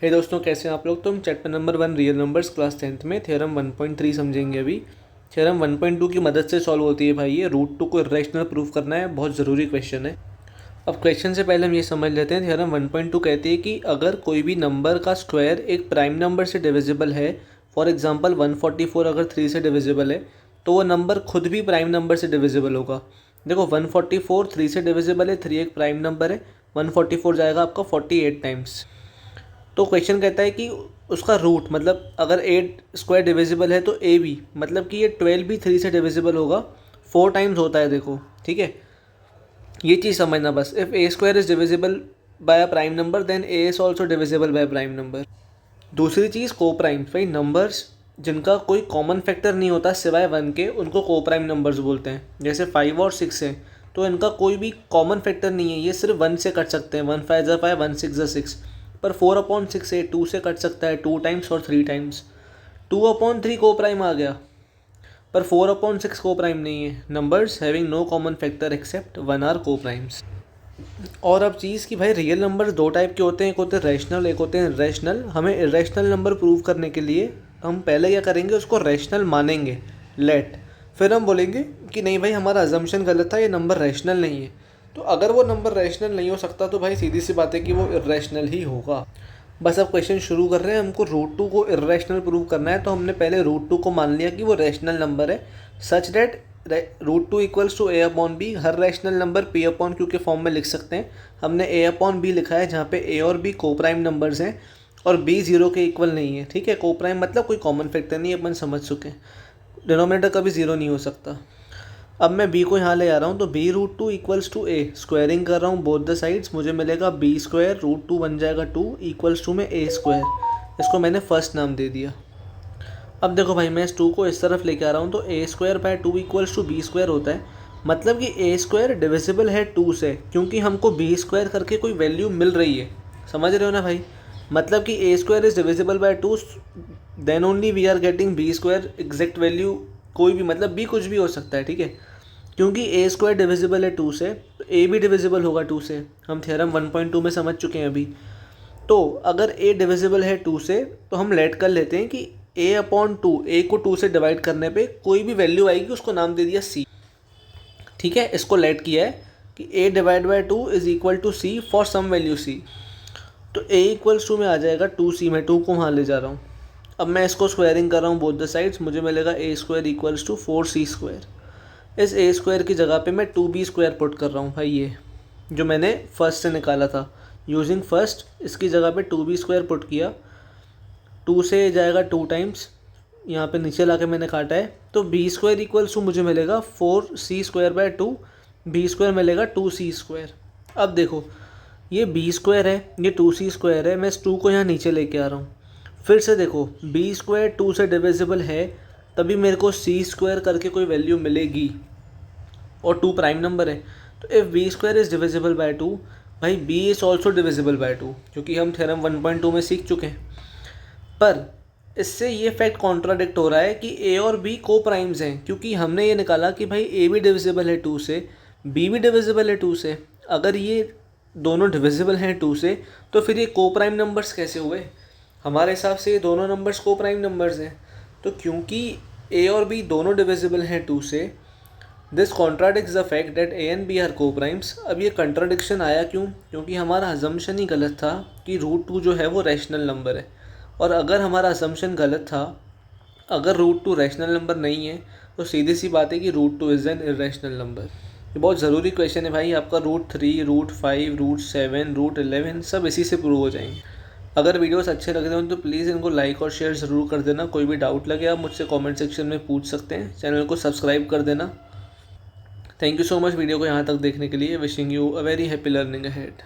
हे दोस्तों, कैसे हैं आप लोग। तो हम chapter number 1 real numbers class 10th में थ्योरम 1.3 समझेंगे अभी। थ्योरम 1.2 की मदद से सॉल्व होती है भाई। ये रूट 2 को इरेशनल प्रूव करना है, बहुत ज़रूरी क्वेश्चन है। अब क्वेश्चन से पहले हम ये समझ लेते हैं। थ्योरम 1.2 कहती है कि अगर कोई भी नंबर का स्क्वायर एक प्राइम नंबर से डिविजिबल है, फॉर एग्जांपल 144 अगर 3 से डिविजिबल है तो वो नंबर खुद भी प्राइम नंबर से डिविजिबल होगा। देखो 144 3 से डिविजिबल है, 3 एक प्राइम नंबर है, 144 जाएगा आपका 48 टाइम्स। तो क्वेश्चन कहता है कि उसका रूट मतलब अगर 8 स्क्वायर डिविजिबल है तो ए भी मतलब कि ये 12 भी 3 से डिविजिबल होगा, 4 टाइम्स होता है। देखो ठीक है, ये चीज़ समझना बस। If a square is divisible by a prime number then a is also divisible by prime number. दूसरी चीज़ को प्राइम, भाई नंबर्स जिनका कोई कॉमन फैक्टर नहीं होता सिवाय 1 के, उनको को प्राइम नंबर्स बोलते हैं। जैसे 5 और 6 है तो इनका कोई भी कॉमन फैक्टर नहीं है, ये सिर्फ 1 से कट सकते हैं। 1 5 5, 1 6 6। पर 4/6 है, 2 से कट सकता है 2 टाइम्स और 3 टाइम्स। 2/3 को प्राइम आ गया, पर 4/6 को प्राइम नहीं है। Numbers having no common factor except 1 are coprimes. और अब चीज़ कि भाई रियल नंबर दो टाइप के होते हैं, एक होते हैं रैशनल, एक होते हैं इरेशनल। हमें इरेशनल नंबर प्रूव करने के लिए हम पहले क्या करेंगे, उसको रैशनल मानेंगे, लेट। फिर हम बोलेंगे कि नहीं भाई हमारा अजम्पशन गलत था, ये नंबर रैशनल नहीं है। तो अगर वो नंबर रैशनल नहीं हो सकता तो भाई सीधी सी बात है कि वो इरेशनल ही होगा। बस अब क्वेश्चन शुरू कर रहे हैं। हमको रूट 2 को इरेशनल प्रूव करना है, तो हमने पहले रूट 2 को मान लिया कि वो रैशनल नंबर है, such that root 2 equals to a upon b. हर rational number p upon q के फॉर्म में लिख सकते हैं। हमने ए अपॉन बी लिखा है, जहाँ पे ए और बी को प्राइम नंबर्स हैं और बी 0 के इक्वल नहीं है। ठीक है, को प्राइम मतलब कोई कॉमन फैक्टर नहीं है, अपन समझ चुके हैं। डिनोमिनेटर कभी 0 नहीं हो सकता। अब मैं b को यहाँ ले आ रहा हूँ, तो b root 2 equals to a, squaring कर रहा हूँ बोथ द साइड्स, मुझे मिलेगा b स्क्वायर रूट 2 बन जाएगा 2 इक्वल्स टू में a स्क्वायर। इसको मैंने फर्स्ट नाम दे दिया। अब देखो भाई मैं इस 2 को इस तरफ लेके आ रहा हूँ, तो a square by 2 equals to b square होता है। मतलब कि a स्क्वायर डिविजिबल है 2 से, क्योंकि हमको b स्क्वायर करके कोई वैल्यू मिल रही है। समझ रहे हो ना भाई। मतलब कि a square is divisible by 2, then only we are getting b square exact value. कोई भी मतलब b कुछ भी हो सकता है, ठीक है। क्योंकि ए स्क्वायर डिविजिबल है 2 से, तो ए भी डिविजिबल होगा 2 से। हम थ्योरम 1.2 में समझ चुके हैं अभी। तो अगर ए डिविजिबल है 2 से तो हम लेट कर लेते हैं कि a अपॉन 2, ए को 2 से डिवाइड करने पे कोई भी वैल्यू आएगी, उसको नाम दे दिया c। ठीक है, इसको लेट किया है कि a divide by 2 is equal to c for some value c। तो a इक्वल्स टू में आ जाएगा 2c, मैं 2 को वहाँ ले जा रहा हूँ। अब मैं इसको स्क्वायरिंग कर रहा हूँ बोथ द साइड्स, मुझे मिलेगा a square equals to 4c square. इस a स्क्वायर की जगह पे मैं 2b स्क्वायर पुट कर रहा हूँ भाई, ये जो मैंने फर्स्ट से निकाला था यूजिंग फर्स्ट। इसकी जगह पे 2b स्क्वायर पुट किया, 2 से जाएगा 2 टाइम्स, यहाँ पे नीचे ला के मैंने काटा है। तो b स्क्वायर इक्वल्स टू मुझे मिलेगा 4c square by 2, b square मिलेगा 2c स्क्वायर। अब देखो ये b स्क्वायर है, ये 2c स्क्वायर है, मैं इस 2 को यहाँ नीचे लेके आ रहा हूँ। फिर से देखो b स्क्वायर 2 से डिविजिबल है, तभी मेरे को c स्क्वायर करके कोई वैल्यू मिलेगी, और 2 प्राइम नंबर है। तो if b square is divisible by 2, भाई b is also divisible by 2, क्योंकि हम थ्योरम 1.2 में सीख चुके हैं। पर इससे ये फैक्ट कॉन्ट्राडिक्ट हो रहा है कि a और b को प्राइम्स हैं, क्योंकि हमने ये निकाला कि भाई a भी डिविजिबल है 2 से, b भी डिविजिबल है 2 से। अगर ये दोनों डिविजिबल हैं 2 से, तो फिर ये को प्राइम नंबर्स कैसे हुए। हमारे हिसाब से ये दोनों नंबर्स को प्राइम नंबर्स हैं। तो क्योंकि a और b दोनों डिविजिबल हैं 2 से, this contradicts the fact that a and b are coprimes. अब ये कंट्राडिक्शन आया क्यों, क्योंकि हमारा अजम्पशन ही गलत था कि रूट 2 जो है वो रैशनल नंबर है। और अगर हमारा असम्पशन गलत था, अगर रूट 2 रैशनल नंबर नहीं है, तो सीधी सी बात है कि root 2 is an irrational number. ये बहुत ज़रूरी क्वेश्चन है भाई। आपका रूट 3, रूट 5, रूट 7, रूट 11 सब इसी से प्रूव हो जाएंगे। अगर वीडियोस अच्छे लग रहे हो तो प्लीज़ इनको लाइक और शेयर ज़रूर कर देना। कोई भी डाउट लगे आप मुझसे कमेंट सेक्शन में पूछ सकते हैं। चैनल को सब्सक्राइब कर देना। Thank you so much video को यहाँ तक देखने के लिए। Wishing you a very happy learning ahead.